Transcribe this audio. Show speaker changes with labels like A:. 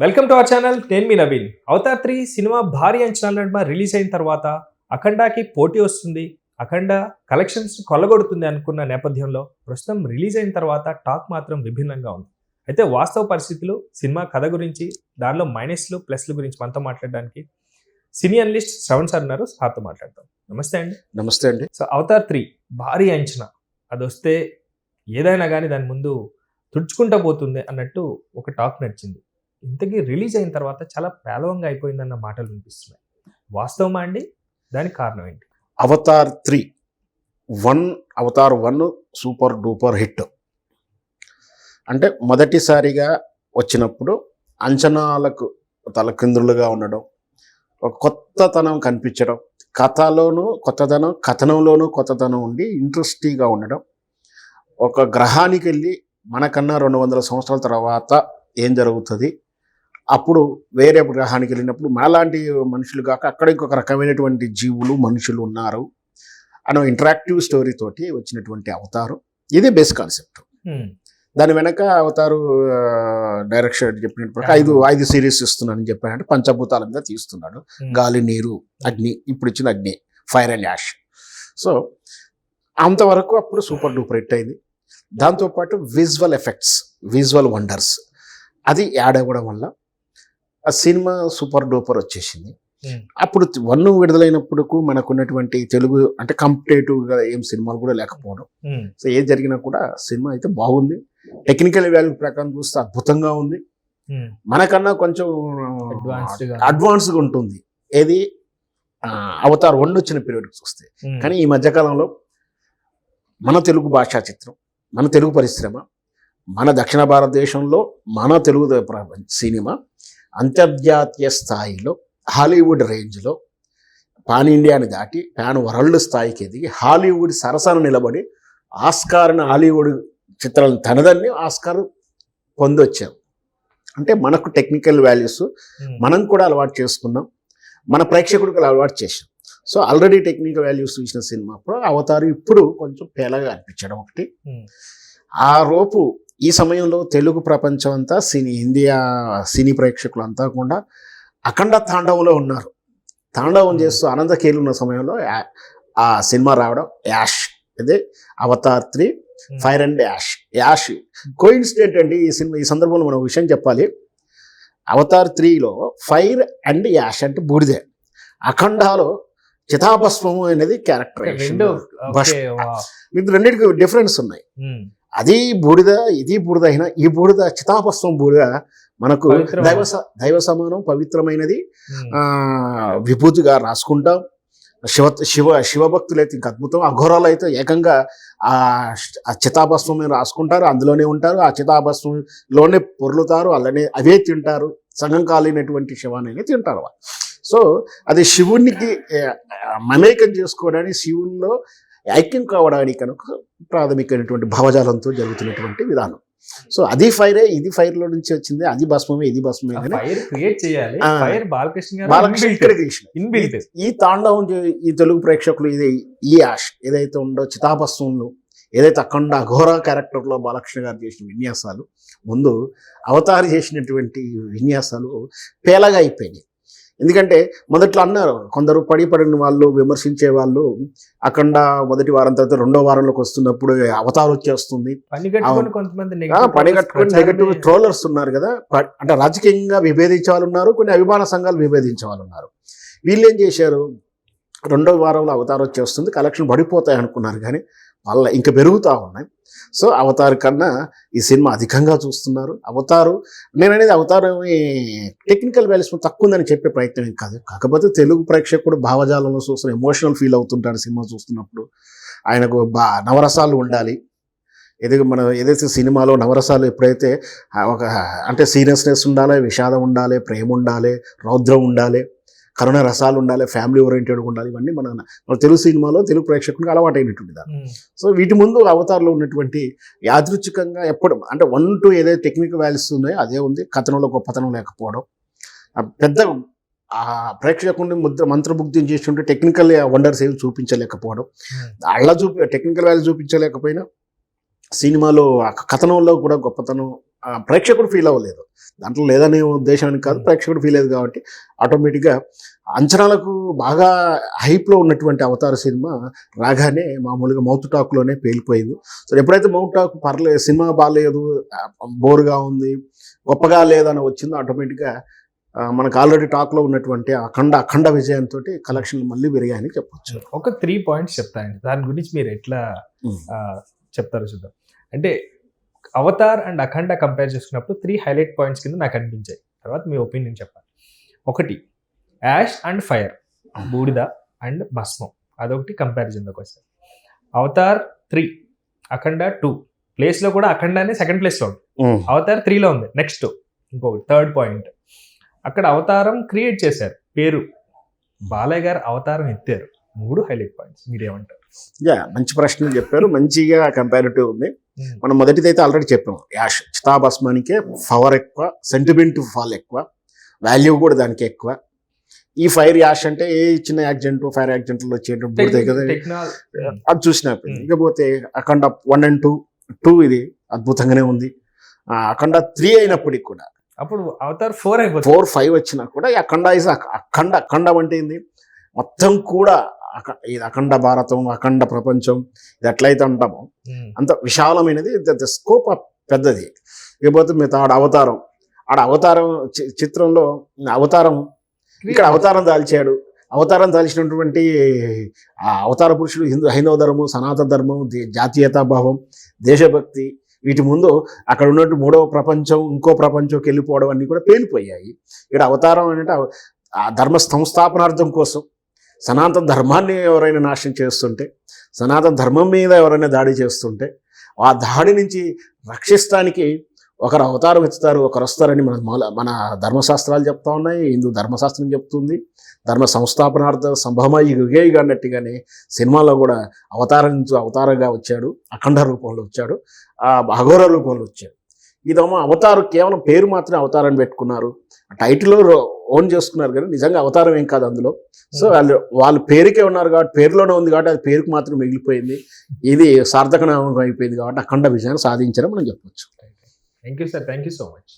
A: Welcome to our channel. నేను మీ Naveen. Avatar 3 cinema భారీ అంచనాల నడుమ రిలీజ్ అయిన తర్వాత అఖండాకి పోటీ వస్తుంది, అఖండ కలెక్షన్స్ కొల్లగొడుతుంది అనుకున్న నేపథ్యంలో ప్రస్తుతం రిలీజ్ అయిన తర్వాత టాక్ మాత్రం విభిన్నంగా ఉంది. అయితే వాస్తవ పరిస్థితులు, సినిమా కథ గురించి, దానిలో మైనస్లు ప్లస్ల గురించి మనతో మాట్లాడడానికి సినీ అనలిస్ట్ శ్రవణ్ సార్ ఉన్నారు. సార్తో మాట్లాడతాం. నమస్తే అండి.
B: నమస్తే అండి.
A: సో అవతార్ 3 భారీ అంచనా, అది వస్తే ఏదైనా కానీ దాని ముందు తుడుచుకుంటా పోతుంది అన్నట్టు ఒక టాక్ నడిచింది. ఇంతకీ రిలీజ్ అయిన తర్వాత చాలా పేలవంగా అయిపోయిందన్న మాటలు వినిపిస్తున్నాయి. వాస్తవమా అండి? దానికి కారణం ఏంటి?
B: Avatar 3 Avatar 1 super duper hit. అంటే మొదటిసారిగా వచ్చినప్పుడు అంచనాలకు తలకిందులుగా ఉండడం, ఒక కొత్తతనం కనిపించడం, కథలోనూ కొత్తదనం, కథనంలోనూ కొత్తదనం ఉండి ఇంట్రెస్టింగ్గా ఉండడం, ఒక గ్రహానికి వెళ్ళి మనకన్నా 200 సంవత్సరాల తర్వాత ఏం జరుగుతుంది, అప్పుడు వేరే గ్రహానికి వెళ్ళినప్పుడు మనలాంటి మనుషులు కాక అక్కడ ఇంకొక రకమైనటువంటి జీవులు మనుషులు ఉన్నారు అనే ఇంటరాక్టివ్ స్టోరీ తోటి వచ్చినటువంటి అవతారు. ఇది బేస్ కాన్సెప్ట్. దాని వెనక అవతారు డైరెక్షన్ చెప్పినప్పుడు ఐదు సిరీస్ ఇస్తున్నానని చెప్పాడంటే పంచభూతాల మీద తీస్తున్నాడు. గాలి, నీరు, అగ్ని, ఇప్పుడు ఇచ్చిన అగ్ని, ఫైర్ అండ్ యాష్. సో అంతవరకు అప్పుడు సూపర్ డూపర్ హిట్ అయింది. దాంతోపాటు విజువల్ ఎఫెక్ట్స్, విజువల్ వండర్స్ అది యాడ్ అవ్వడం వల్ల ఆ సినిమా సూపర్ డూపర్ వచ్చేసింది. అప్పుడు 1 విడుదలైనప్పుడు మనకున్నటువంటి తెలుగు అంటే కంపేటివ్గా ఏం సినిమాలు కూడా లేకపోవడం. సో ఏది జరిగినా కూడా సినిమా అయితే బాగుంది. టెక్నికల్ వాల్యూ ప్రకారం చూస్తే అద్భుతంగా ఉంది. మనకన్నా కొంచెం అడ్వాన్స్గా ఉంటుంది ఏది అవతార్ 1 వచ్చిన పీరియడ్కి చూస్తే. కానీ ఈ మధ్యకాలంలో మన తెలుగు భాషా చిత్రం, మన తెలుగు పరిశ్రమ, మన దక్షిణ భారతదేశంలో మన తెలుగు సినిమా అంతర్జాతీయ స్థాయిలో హాలీవుడ్ రేంజ్లో పాన్ ఇండియాని దాటి పాన్ వరల్డ్ స్థాయికి ఎదిగి హాలీవుడ్ సరసన నిలబడి ఆస్కార్ని హాలీవుడ్ చిత్రాలను తనదన్ని ఆస్కార్ పొందొచ్చాం. అంటే మనకు టెక్నికల్ వాల్యూస్ మనం కూడా అలవాటు చేసుకున్నాం, మన ప్రేక్షకుడికి అలవాటు చేసాం. సో ఆల్రెడీ టెక్నికల్ వాల్యూస్ చూసిన సినిమా అప్పుడు అవతారు ఇప్పుడు కొంచెం పేలగా అనిపించడం ఒకటి. ఆ రోపు ఈ సమయంలో తెలుగు ప్రపంచం అంతా ఇండియా సినీ ప్రేక్షకులు అంతా కూడా అఖండ తాండవంలో ఉన్నారు. తాండవం చేస్తూ ఆనందకేలు ఉన్న సమయంలో ఆ సినిమా రావడం, యాష్, అదే Avatar 3 fire and ash coincident అండి. ఈ సందర్భంలో మనం విషయం చెప్పాలి. అవతార్ 3లో ఫైర్ అండ్ యాష్ అంటే బూడిదే, అఖండాలో చితాభస్మము అనేది క్యారెక్టర్. రెండింటికి డిఫరెన్స్ ఉన్నాయి. అది బూడిద, ఇది బూడిద అయినా ఈ బూడిద చితాభస్మం బూడిద మనకు దైవ సమానం, పవిత్రమైనది. విభూతిగా రాసుకుంటాం. శివభక్తులు అయితే ఇంకా అద్భుతం. అఘోరాలు అయితే ఏకంగా ఆ చితాభస్మం రాసుకుంటారు, అందులోనే ఉంటారు, ఆ చితాభస్మంలోనే పొర్లుతారు, అలానే అవే తింటారు. సగం కాలినటువంటి శవాన్ని తింటారు. సో అది శివునికి మమేకం చేసుకోవడానికి, శివుల్లో ఐక్యం కావడానికి కనుక ప్రాథమికమైనటువంటి భావజాలంతో జరుగుతున్నటువంటి విధానం. సో అది ఫైరే, ఇది ఫైర్లో నుంచి వచ్చింది, అది భస్మమే, ఇది భస్మమే. ఈ తాండవం ఈ తెలుగు ప్రేక్షకులు ఈ యాష్ ఏదైతే ఉందో చితాభస్మంలో ఏదైతే అఖండ అఘోర క్యారెక్టర్లో బాలకృష్ణ గారు చేసిన విన్యాసాలు, ముందు అవతారి చేసినటువంటి విన్యాసాలు పేలగా అయిపోయినాయి. ఎందుకంటే మొదట్లో అన్నారు కొందరు పడిన వాళ్ళు, విమర్శించే వాళ్ళు, అఖండ మొదటి వారం తర్వాత 2వ వారంలోకి వస్తున్నప్పుడు అవతారం వచ్చేస్తుంది, పని కట్టుకొని నెగటివ్ ట్రోలర్స్ ఉన్నారు కదా. అంటే రాజకీయంగా విభేదించే వాళ్ళు ఉన్నారు, కొన్ని అభిమాన సంఘాలు విభేదించే వాళ్ళు ఉన్నారు. వీళ్ళు ఏం చేశారు, 2వ వారంలో అవతారం వచ్చేస్తుంది, కలెక్షన్ పడిపోతాయి అనుకున్నారు, కానీ వాళ్ళ ఇంకా పెరుగుతూ ఉన్నాయి. సో అవతార్ కన్నా ఈ సినిమా అధికంగా చూస్తున్నారు. అవతారు నేననేది అవతారం టెక్నికల్ వాల్యూస్ తక్కువ ఉందని చెప్పే ప్రయత్నం కాదు. కాకపోతే తెలుగు ప్రేక్షకుడు భావజాలంలో చూస్తున్న ఎమోషనల్ ఫీల్ అవుతుంటాడు సినిమా చూస్తున్నప్పుడు. ఆయనకు నవరసాలు ఉండాలి. ఏదైతే సినిమాలో నవరసాలు ఎప్పుడైతే ఒక అంటే సీరియస్నెస్ ఉండాలి, విషాదం ఉండాలి, ప్రేమ ఉండాలి, రౌద్రం ఉండాలి, కరుణ రసాలు ఉండాలి, ఫ్యామిలీ ఓరియంటెడ్గా ఉండాలి. ఇవన్నీ మన తెలుగు సినిమాలో తెలుగు ప్రేక్షకునికి అలవాటైనటువంటి దాన్ని. సో వీటి ముందు అవతారంలో ఉన్నటువంటి యాదృచ్ఛికంగా ఎప్పుడు అంటే 1, 2 ఏదైతే టెక్నికల్ వాల్యూస్ ఉన్నాయో అదే ఉంది. కథనంలో గొప్పతనం లేకపోవడం, పెద్ద ప్రేక్షకుడిని మంత్రముగ్ధం చేస్తుంటే టెక్నికల్ వండర్స్ ఏమి చూపించలేకపోవడం, టెక్నికల్ వాల్యూ చూపించలేకపోయినా సినిమాలో కథనంలో కూడా గొప్పతనం ప్రేక్షకుడు ఫీల్ అవ్వలేదు. దాంట్లో లేదనే ఉద్దేశానికి కాదు, ప్రేక్షకుడు ఫీల్ అయ్యేది కాబట్టి ఆటోమేటిక్గా అంచనాలకు బాగా హైప్లో ఉన్నటువంటి అవతార సినిమా రాగానే మామూలుగా మౌత్ టాక్లోనే పేలిపోయింది. సో ఎప్పుడైతే మౌత్ టాక్ పర్లేదు, సినిమా బాగాలేదు, బోర్గా ఉంది, గొప్పగా లేదని వచ్చిందో ఆటోమేటిక్గా మనకు ఆల్రెడీ టాక్లో ఉన్నటువంటి అఖండ విజయంతో కలెక్షన్లు మళ్ళీ పెరిగాయని చెప్పొచ్చు.
A: ఒక 3 పాయింట్స్ చెప్తానండి, దాని గురించి మీరు ఎట్లా చెప్తారో చూద్దాం. అంటే అవతార్ అండ్ అఖండ కంపేర్ చేసుకున్నప్పుడు 3 హైలైట్ పాయింట్స్ కింద నాకు అనిపించాయి. తర్వాత మీ ఒపీనియన్ చెప్పాలి. ఒకటి, యాష్ అండ్ ఫైర్, బూడిద అండ్ భస్మం, అదొకటి కంపారిజన్లోకి వస్తుంది. అవతార్ 3, అఖండ 2, ప్లేస్లో కూడా అఖండానే సెకండ్ ప్లేస్లో ఉంది, అవతార్ 3లో ఉంది. నెక్స్ట్ ఇంకొకటి థర్డ్ పాయింట్, అక్కడ అవతారం క్రియేట్ చేశారు, పేరు బాలయ్య గారు అవతారం ఎత్తారు. 3 హైలైట్ పాయింట్స్, మీరేమంటారు?
B: మంచి ప్రశ్నలు చెప్పారు, మంచిగా కంపారిటివ్ ఉంది. మనం మొదటిది అయితే ఆల్రెడీ చెప్పాం, యాష్ చితాభస్మానికే పవర్ ఎక్కువ, సెంటిమెంట్ ఫాల్ ఎక్కువ, వాల్యూ కూడా దానికి ఎక్కువ. ఈ ఫైర్ యాష్ అంటే ఏ చిన్న యాక్సిడెంట్, ఫైర్ యాక్సిడెంట్లో వచ్చేటప్పుడు కదా అది చూసినప్పుడు. ఇకపోతే అఖండ 1 and 2 ఇది అద్భుతంగానే ఉంది. అఖండ 3 అయినప్పటికి కూడా,
A: అప్పుడు అవతార్ 4 అయిపోతుంది,
B: 4, 5 వచ్చినా కూడా అఖండ ఇస్ అఖండం అంటే ఏంది, మొత్తం కూడా ఇది అఖండ భారతం, అఖండ ప్రపంచం, ఇది ఎట్లయితే అంటామో అంత విశాలమైనది, స్కోప్ పెద్దది. ఇకపోతే మిగతా అవతారం చిత్రంలో అవతారం, ఇక్కడ అవతారం దాల్చాడు. అవతారం దాల్చినటువంటి ఆ అవతార పురుషుడు హైందవ ధర్మం, సనాతన ధర్మం, జాతీయతాభావం, దేశభక్తి, వీటి ముందు అక్కడ ఉన్నట్టు 3వ ప్రపంచం, ఇంకో ప్రపంచంకి వెళ్ళిపోవడం అన్నీ కూడా పేలిపోయాయి. ఇక్కడ అవతారం అంటే ఆ ధర్మ సంస్థాపనార్థం కోసం, సనాతన ధర్మాన్ని ఎవరైనా నాశనం చేస్తుంటే, సనాతన ధర్మం మీద ఎవరైనా దాడి చేస్తుంటే, ఆ దాడి నుంచి రక్షిస్తానికి ఒకరు అవతారం ఎత్తుతారు, ఒకరు వస్తారని మన ధర్మశాస్త్రాలు చెప్తా ఉన్నాయి, హిందూ ధర్మశాస్త్రం చెప్తుంది. ధర్మ సంస్థాపనార్థ సంభవమై యుగేయుగా అన్నట్టుగానే సినిమాలో కూడా అవతారంగా వచ్చాడు, అఖండ రూపంలో వచ్చాడు, అఘోర రూపంలో వచ్చాడు. ఇదేమో అవతారం కేవలం పేరు మాత్రమే అవతారాన్ని పెట్టుకున్నారు, టైటిల్లో ఓన్ చేసుకున్నారు, కానీ నిజంగా అవతారం ఏం కాదు అందులో. సో వాళ్ళు పేరుకే ఉన్నారు కాబట్టి, పేరులోనే ఉంది కాబట్టి అది పేరుకు మాత్రం మిగిలిపోయింది. ఇది సార్థకనామం అయిపోయింది కాబట్టి అఖండ విజయాన్ని సాధించారని మనం చెప్పొచ్చు.
A: Thank you sir, thank you so much.